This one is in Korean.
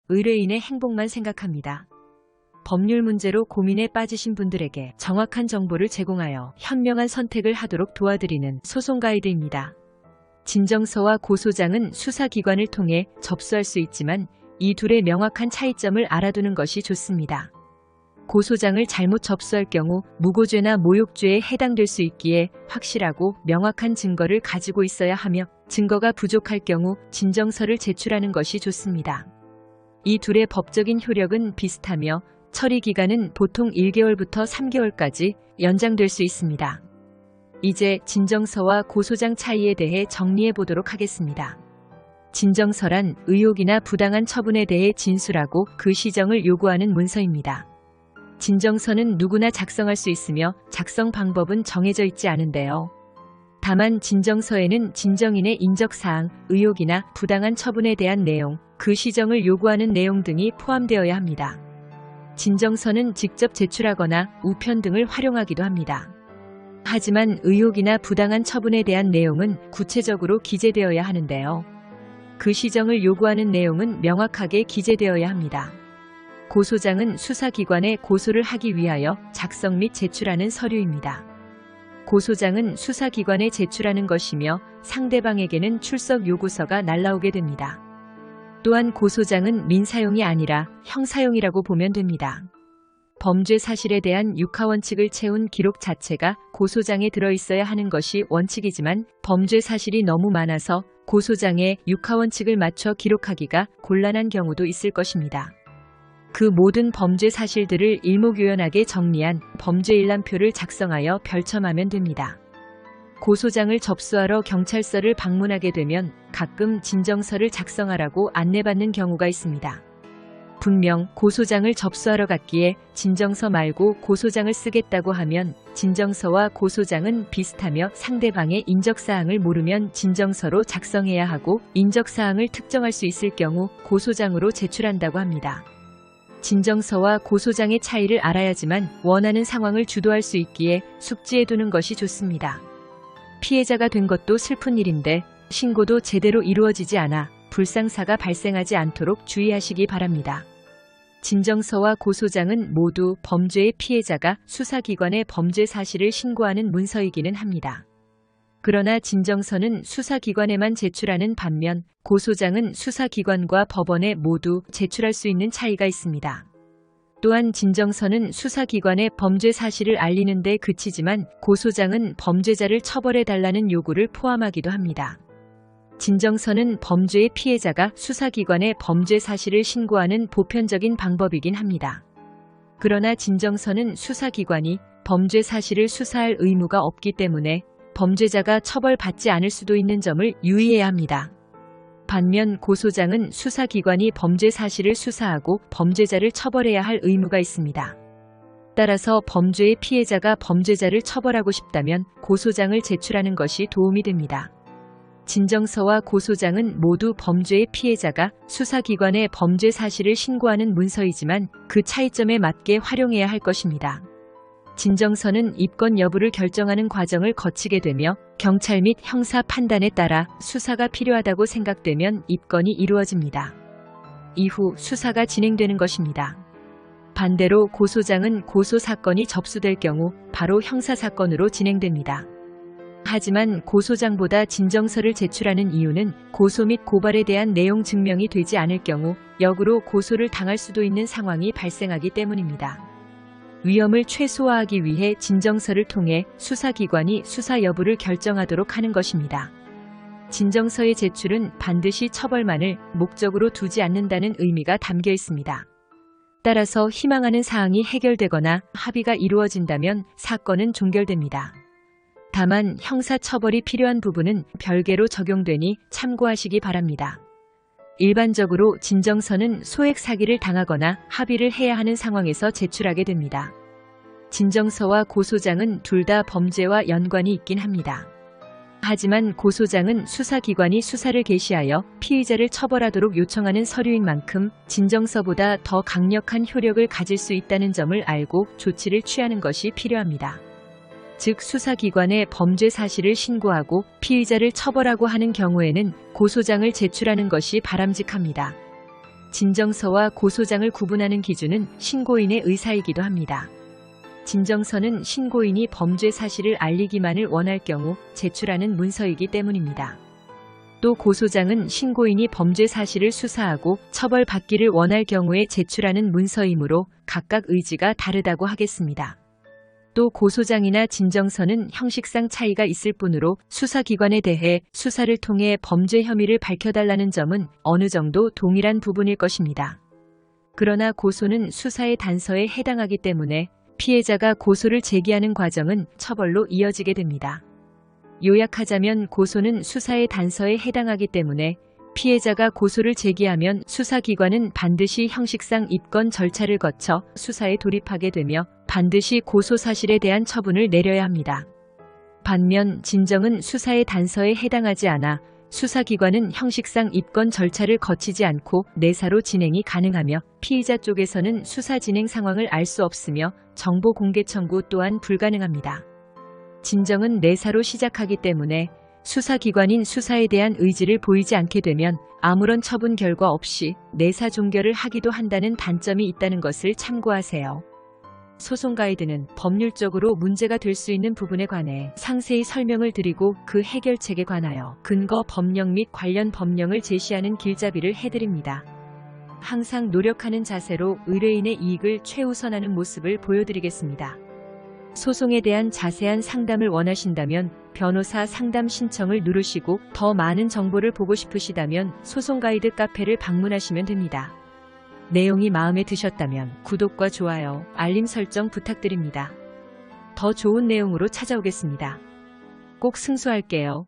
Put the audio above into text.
의뢰인의 행복만 생각합니다. 법률 문제로 고민에 빠지신 분들에게 정확한 정보를 제공하여 현명한 선택을 하도록 도와드리는 소송 가이드입니다. 진정서와 고소장은 수사기관을 통해 접수할 수 있지만 이 둘의 명확한 차이점을 알아두는 것이 좋습니다. 고소장을 잘못 접수할 경우 무고죄나 모욕죄에 해당될 수 있기에 확실하고 명확한 증거를 가지고 있어야 하며, 증거가 부족할 경우 진정서를 제출하는 것이 좋습니다. 이 둘의 법적인 효력은 비슷하며 처리 기간은 보통 1개월부터 3개월까지 연장될 수 있습니다. 이제 진정서와 고소장 차이에 대해 정리해 보도록 하겠습니다. 진정서란 의혹이나 부당한 처분에 대해 진술하고 그 시정을 요구하는 문서입니다. 진정서는 누구나 작성할 수 있으며 작성 방법은 정해져 있지 않은데요. 다만 진정서에는 진정인의 인적사항, 의혹이나 부당한 처분에 대한 내용, 그 시정을 요구하는 내용 등이 포함되어야 합니다. 진정서는 직접 제출하거나 우편 등을 활용하기도 합니다. 하지만 의혹이나 부당한 처분에 대한 내용은 구체적으로 기재되어야 하는데요. 그 시정을 요구하는 내용은 명확하게 기재되어야 합니다. 고소장은 수사기관에 고소를 하기 위하여 작성 및 제출하는 서류입니다. 고소장은 수사기관에 제출하는 것이며 상대방에게는 출석 요구서가 날라오게 됩니다. 또한 고소장은 민사용이 아니라 형사용이라고 보면 됩니다. 범죄 사실에 대한 육하원칙을 채운 기록 자체가 고소장에 들어있어야 하는 것이 원칙이지만 범죄 사실이 너무 많아서 고소장에 육하원칙을 맞춰 기록하기가 곤란한 경우도 있을 것입니다. 그 모든 범죄 사실들을 일목요연하게 정리한 범죄일람표를 작성하여 별첨하면 됩니다. 고소장을 접수하러 경찰서를 방문하게 되면 가끔 진정서를 작성하라고 안내받는 경우가 있습니다. 분명 고소장을 접수하러 갔기에 진정서 말고 고소장을 쓰겠다고 하면 진정서와 고소장은 비슷하며 상대방의 인적사항을 모르면 진정서로 작성해야 하고 인적사항을 특정할 수 있을 경우 고소장으로 제출한다고 합니다. 진정서와 고소장의 차이를 알아야지만 원하는 상황을 주도할 수 있기에 숙지해두는 것이 좋습니다. 피해자가 된 것도 슬픈 일인데 신고도 제대로 이루어지지 않아 불상사가 발생하지 않도록 주의하시기 바랍니다. 진정서와 고소장은 모두 범죄의 피해자가 수사기관에 범죄 사실을 신고하는 문서이기는 합니다. 그러나 진정서는 수사기관에만 제출하는 반면 고소장은 수사기관과 법원에 모두 제출할 수 있는 차이가 있습니다. 또한 진정서는 수사기관에 범죄 사실을 알리는 데 그치지만 고소장은 범죄자를 처벌해달라는 요구를 포함하기도 합니다. 진정서는 범죄의 피해자가 수사기관에 범죄 사실을 신고하는 보편적인 방법이긴 합니다. 그러나 진정서는 수사기관이 범죄 사실을 수사할 의무가 없기 때문에 범죄자가 처벌받지 않을 수도 있는 점을 유의해야 합니다. 반면 고소장은 수사기관이 범죄 사실을 수사하고 범죄자를 처벌해야 할 의무가 있습니다. 따라서 범죄의 피해자가 범죄자를 처벌하고 싶다면 고소장을 제출하는 것이 도움이 됩니다. 진정서와 고소장은 모두 범죄의 피해자가 수사기관에 범죄 사실을 신고하는 문서이지만 그 차이점에 맞게 활용해야 할 것입니다. 진정서는 입건 여부를 결정하는 과정을 거치게 되며 경찰 및 형사 판단에 따라 수사가 필요하다고 생각되면 입건이 이루어집니다. 이후 수사가 진행되는 것입니다. 반대로 고소장은 고소 사건이 접수될 경우 바로 형사 사건으로 진행됩니다. 하지만 고소장보다 진정서를 제출하는 이유는 고소 및 고발에 대한 내용 증명이 되지 않을 경우 역으로 고소를 당할 수도 있는 상황이 발생하기 때문입니다. 위험을 최소화하기 위해 진정서를 통해 수사기관이 수사 여부를 결정하도록 하는 것입니다. 진정서의 제출은 반드시 처벌만을 목적으로 두지 않는다는 의미가 담겨 있습니다. 따라서 희망하는 사항이 해결되거나 합의가 이루어진다면 사건은 종결됩니다. 다만 형사처벌이 필요한 부분은 별개로 적용되니 참고하시기 바랍니다. 일반적으로 진정서는 소액 사기를 당하거나 합의를 해야 하는 상황에서 제출하게 됩니다. 진정서와 고소장은 둘 다 범죄와 연관이 있긴 합니다. 하지만 고소장은 수사기관이 수사를 개시하여 피의자를 처벌하도록 요청하는 서류인 만큼 진정서보다 더 강력한 효력을 가질 수 있다는 점을 알고 조치를 취하는 것이 필요합니다. 즉 수사기관에 범죄 사실을 신고하고 피의자를 처벌하고 하는 경우에는 고소장을 제출하는 것이 바람직합니다. 진정서와 고소장을 구분하는 기준은 신고인의 의사이기도 합니다. 진정서는 신고인이 범죄 사실을 알리기만을 원할 경우 제출하는 문서이기 때문입니다. 또 고소장은 신고인이 범죄 사실을 수사하고 처벌받기를 원할 경우에 제출하는 문서이므로 각각 의지가 다르다고 하겠습니다. 또 고소장이나 진정서는 형식상 차이가 있을 뿐으로 수사기관에 대해 수사를 통해 범죄 혐의를 밝혀달라는 점은 어느 정도 동일한 부분일 것입니다. 그러나 고소는 수사의 단서에 해당하기 때문에 피해자가 고소를 제기하는 과정은 처벌로 이어지게 됩니다. 요약하자면 고소는 수사의 단서에 해당하기 때문에 피해자가 고소를 제기하면 수사기관은 반드시 형식상 입건 절차를 거쳐 수사에 돌입하게 되며 반드시 고소 사실에 대한 처분을 내려야 합니다. 반면 진정은 수사의 단서에 해당하지 않아 수사기관은 형식상 입건 절차를 거치지 않고 내사로 진행이 가능하며 피의자 쪽에서는 수사 진행 상황을 알 수 없으며 정보 공개 청구 또한 불가능합니다. 진정은 내사로 시작하기 때문에 수사기관인 수사에 대한 의지를 보이지 않게 되면 아무런 처분 결과 없이 내사 종결을 하기도 한다는 단점이 있다는 것을 참고하세요. 소송 가이드는 법률적으로 문제가 될 수 있는 부분에 관해 상세히 설명을 드리고 그 해결책에 관하여 근거 법령 및 관련 법령을 제시하는 길잡이를 해드립니다. 항상 노력하는 자세로 의뢰인의 이익을 최우선하는 모습을 보여드리겠습니다. 소송에 대한 자세한 상담을 원하신다면 변호사 상담 신청을 누르시고 더 많은 정보를 보고 싶으시다면 소송 가이드 카페를 방문하시면 됩니다. 내용이 마음에 드셨다면 구독과 좋아요, 알림 설정 부탁드립니다. 더 좋은 내용으로 찾아오겠습니다. 꼭 승소할게요.